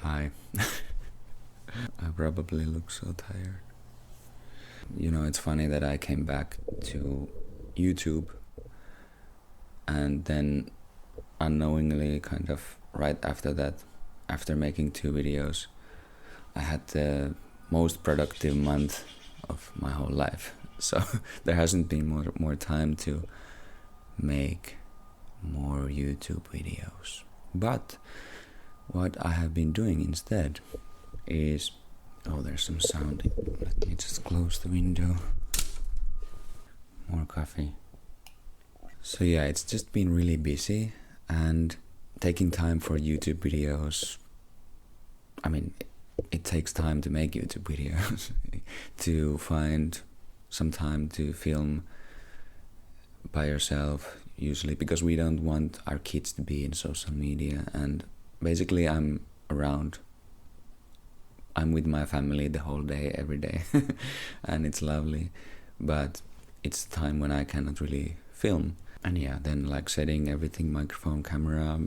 Hi. I probably look so tired. It's funny that I came back to YouTube and then unknowingly, kind of right after that, after making 2 videos, I had the most productive month of my whole life. So there hasn't been more time to make more YouTube videos. But what I have been doing instead is... Oh, there's some sound. Let me just close the window. More coffee. So yeah, it's just been really busy, and taking time for YouTube videos. I mean, it takes time to make YouTube videos. To find some time to film by yourself, usually, because we don't want our kids to be in social media. And basically I'm with my family the whole day, every day. And it's lovely, but it's time when I cannot really film. And yeah, then like setting everything, microphone, camera,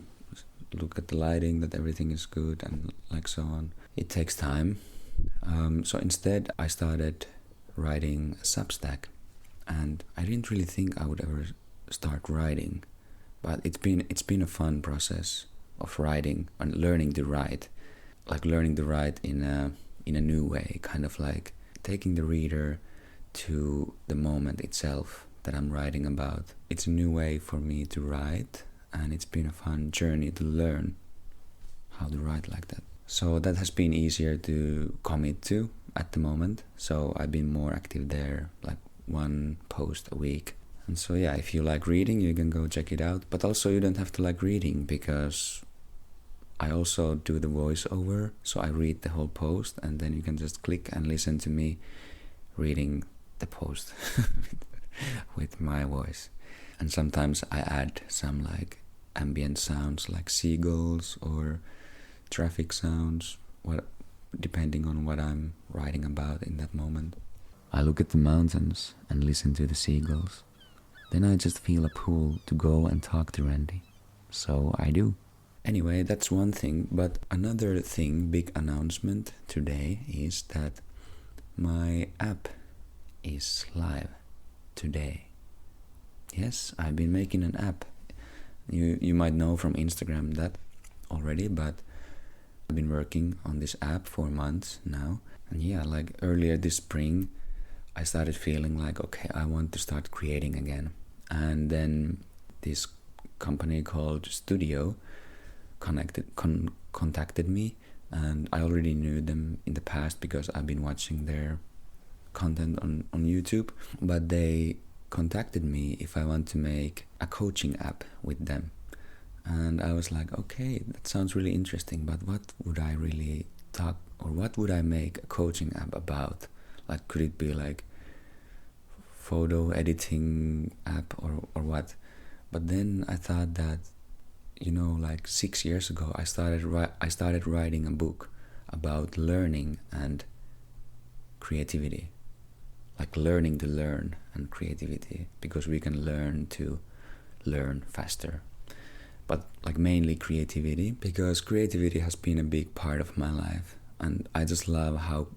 look at the lighting, that everything is good, and like so on. It takes time. So instead I started writing a substack, and I didn't really think I would ever start writing, but it's been a fun process of writing and learning to write. Like learning to write in a new way, kind of like taking the reader to the moment itself that I'm writing about. It's a new way for me to write, and it's been a fun journey to learn how to write like that. So that has been easier to commit to at the moment, so I've been more active there, like 1 post a week. And so yeah, if you like reading, you can go check it out, but also you don't have to like reading, because I also do the voiceover, so I read the whole post, and then you can just click and listen to me reading the post with my voice. And sometimes I add some like ambient sounds, like seagulls or traffic sounds, depending on what I'm writing about in that moment. I look at the mountains and listen to the seagulls. Then I just feel a pull to go and talk to Randy. So I do. Anyway, that's one thing, but another thing, big announcement today, is that my app is live today. Yes, I've been making an app. You might know from Instagram that already, but I've been working on this app for months now. And yeah, like earlier this spring, I started feeling like, okay, I want to start creating again. And then this company called Studio contacted me, and I already knew them in the past because I've been watching their content on YouTube, but they contacted me if I want to make a coaching app with them. And I was like, okay, that sounds really interesting, but what would I really talk, or what would I make a coaching app about? Like, could it be like photo editing app or what? But then I thought that, like 6 years ago, I started writing a book about learning and creativity, like learning to learn and creativity, because we can learn to learn faster. But like mainly creativity, because creativity has been a big part of my life, and I just love how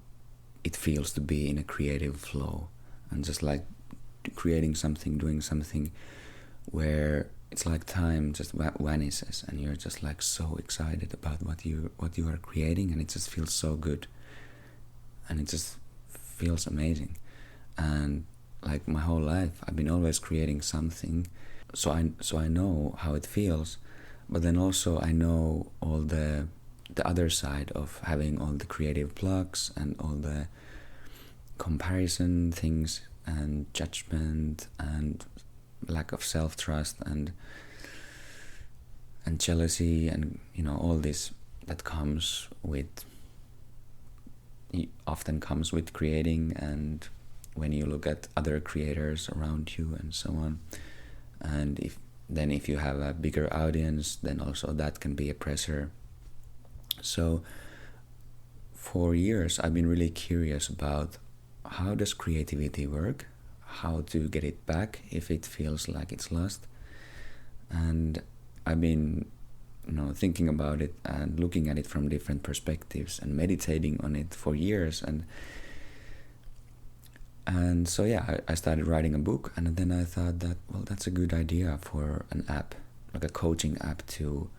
it feels to be in a creative flow, and just like creating something, doing something where it's like time just vanishes, and you're just like so excited about what you are creating, and it just feels so good, and it just feels amazing. And like my whole life I've been always creating something, so I know how it feels. But then also I know all the other side of having all the creative blocks and all the comparison things and judgment and lack of self-trust and jealousy, and all this that often comes with creating, and when you look at other creators around you and so on. And if you have a bigger audience, then also that can be a pressure. So for years I've been really curious about how does creativity work, how to get it back if it feels like it's lost. And I've been thinking about it and looking at it from different perspectives and meditating on it for years. And so yeah, I started writing a book, and then I thought that, well, that's a good idea for an app, like a coaching app, to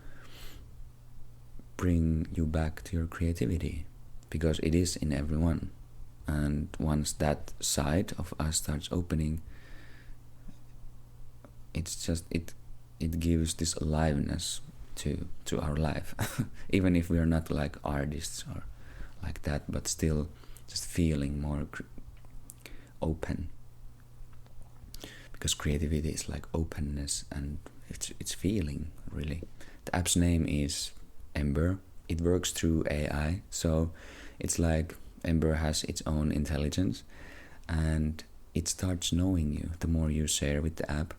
bring you back to your creativity, because it is in everyone. And once that side of us starts opening, it gives this aliveness to our life. Even if we are not like artists or like that, but still just feeling more open, because creativity is like openness, and it's feeling, really. The app's name is Ember. It works through AI, so it's like Ember has its own intelligence, and it starts knowing you the more you share with the app.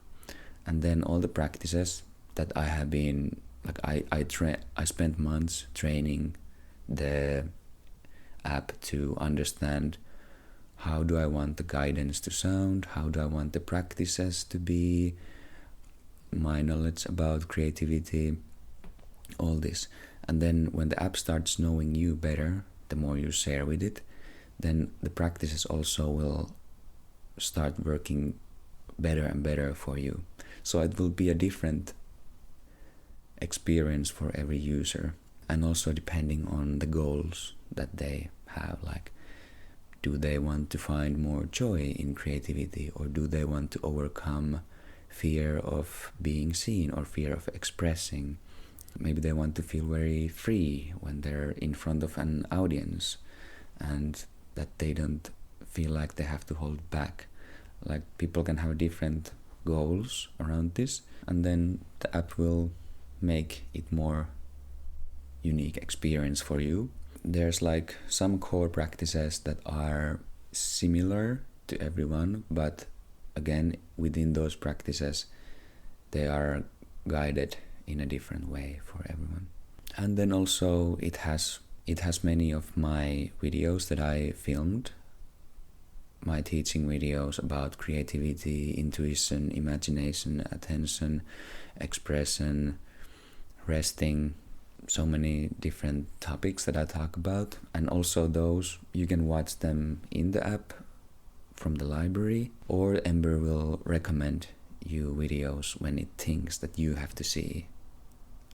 And then all the practices that I have been, like, I spent months training the app to understand how do I want the guidance to sound, how do I want the practices to be, my knowledge about creativity, all this. And then when the app starts knowing you better, the more you share with it, then the practices also will start working better and better for you. So it will be a different experience for every user, and also depending on the goals that they have. Like, do they want to find more joy in creativity, or do they want to overcome fear of being seen or fear of expressing? Maybe they want to feel very free when they're in front of an audience, and that they don't feel like they have to hold back. Like, people can have different goals around this, and then the app will make it more unique experience for you. There's like some core practices that are similar to everyone, but again, within those practices, they are guided in a different way for everyone. And then also it has many of my videos that I filmed, my teaching videos about creativity, intuition, imagination, attention, expression, resting, so many different topics that I talk about. And also those, you can watch them in the app from the library, or Ember will recommend you videos when it thinks that you have to see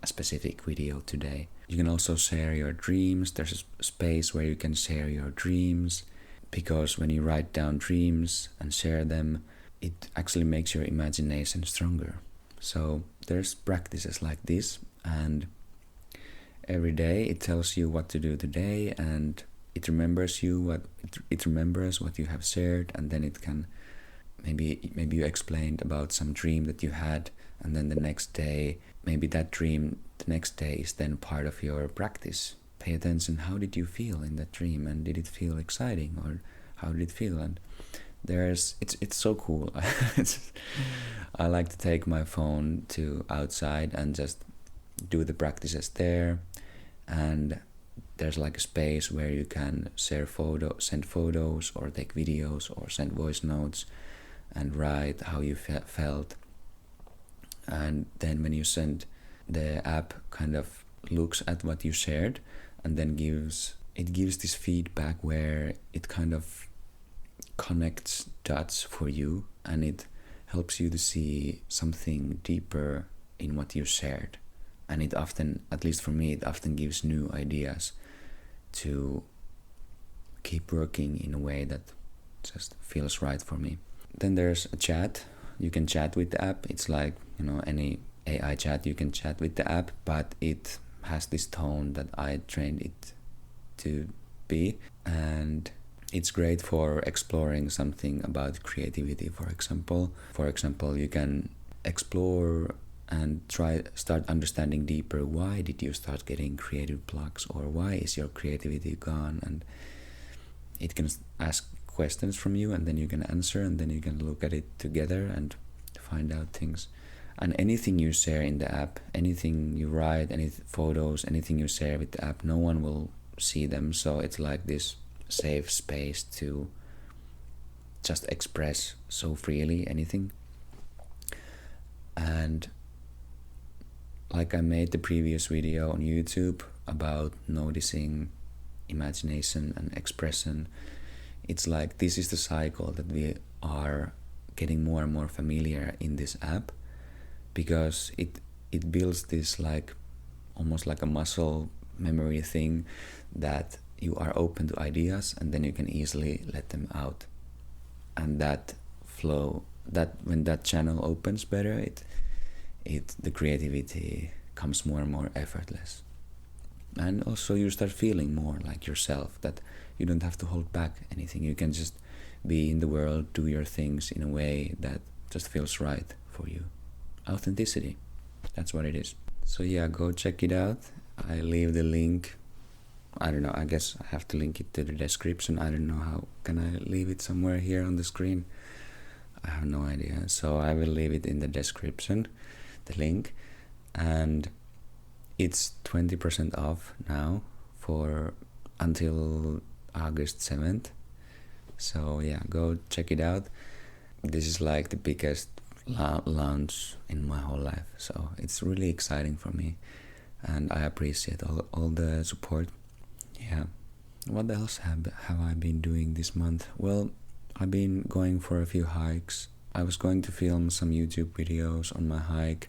a specific video today. You can also share your dreams. There's a space where you can share your dreams, because when you write down dreams and share them, it actually makes your imagination stronger. So there's practices like this, and every day it tells you what to do today, and it remembers what you have shared, and then it can maybe you explained about some dream that you had, and then the next day, maybe that dream the next day is then part of your practice. Pay attention, how did you feel in that dream, and did it feel exciting, or how did it feel? And it's so cool. I like to take my phone to outside and just do the practices there, and there's like a space where you can send photos or take videos or send voice notes and write how you felt. And then when you send, the app kind of looks at what you shared, and then gives this feedback where it kind of connects dots for you, and it helps you to see something deeper in what you shared. And it often, at least for me, it often gives new ideas to keep working in a way that just feels right for me. Then there's a chat. You can chat with the app. It's like, any AI chat, you can chat with the app, but it has this tone that I trained it to be. And it's great for exploring something about creativity, for example. For example, you can explore and start understanding deeper, why did you start getting creative blocks, or why is your creativity gone? And it can ask questions from you, and then you can answer, and then you can look at it together and find out things. And anything you share in the app, anything you write, any photos, anything you share with the app, no one will see them. So it's like this safe space to just express so freely anything. And like I made the previous video on YouTube about noticing imagination and expression. It's like this is the cycle that we are getting more and more familiar in this app, because it builds this like almost like a muscle memory thing, that you are open to ideas and then you can easily let them out. And that flow, that when that channel opens better, the creativity comes more and more effortless. And also you start feeling more like yourself, that you don't have to hold back anything. You can just be in the world, do your things in a way that just feels right for you. Authenticity, that's what it is. So yeah, go check it out. I leave the link. I don't know, I guess I have to link it to the description. I don't know how. Can I leave it somewhere here on the screen? I have no idea. So I will leave it in the description, the link. And it's 20% off now for until August 7th. So yeah, go check it out. This is like the biggest launch in my whole life. So it's really exciting for me. And I appreciate all the support. Yeah. What else have I been doing this month? Well, I've been going for a few hikes. I was going to film some YouTube videos on my hike,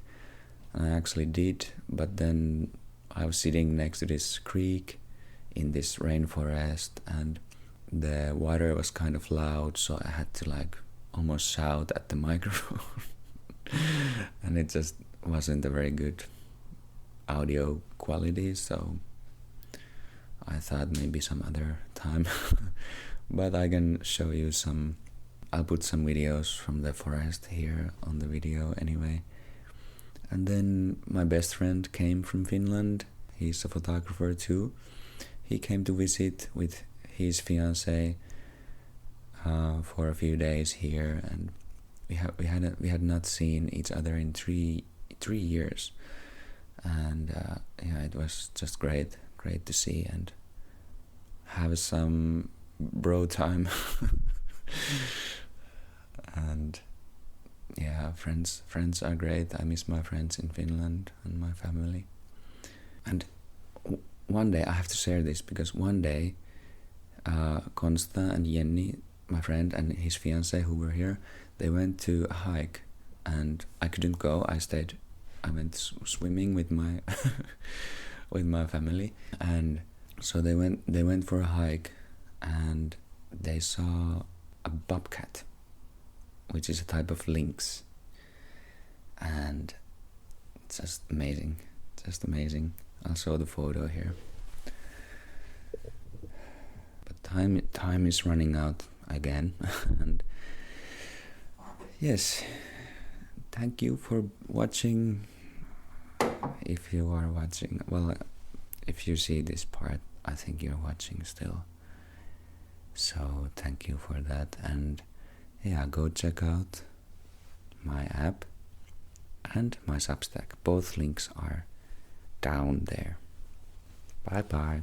and I actually did, but then I was sitting next to this creek in this rainforest, and the water was kind of loud, so I had to like almost shout at the microphone. And it just wasn't a very good audio quality, so I thought maybe some other time. But I can show you some. I'll put some videos from the forest here on the video anyway. And then my best friend came from Finland. He's a photographer too. He came to visit with his fiancée for a few days here, and we had not seen each other in three years. And yeah, it was just great to see and have some bro time. And yeah, friends are great. I miss my friends in Finland and my family. And one day, I have to share this, because one day Konsta and Jenny, my friend, and his fiancée who were here, they went to a hike, and I couldn't go. I went swimming with my with my family, and so they went for a hike, and they saw a bobcat, which is a type of lynx, and it's just amazing. I'll show the photo here. But time is running out again. And yes, thank you for watching. If you are watching, well, if you see this part, I think you're watching still. So thank you for that, and yeah, go check out my app and my Substack. Both links are down there. Bye bye.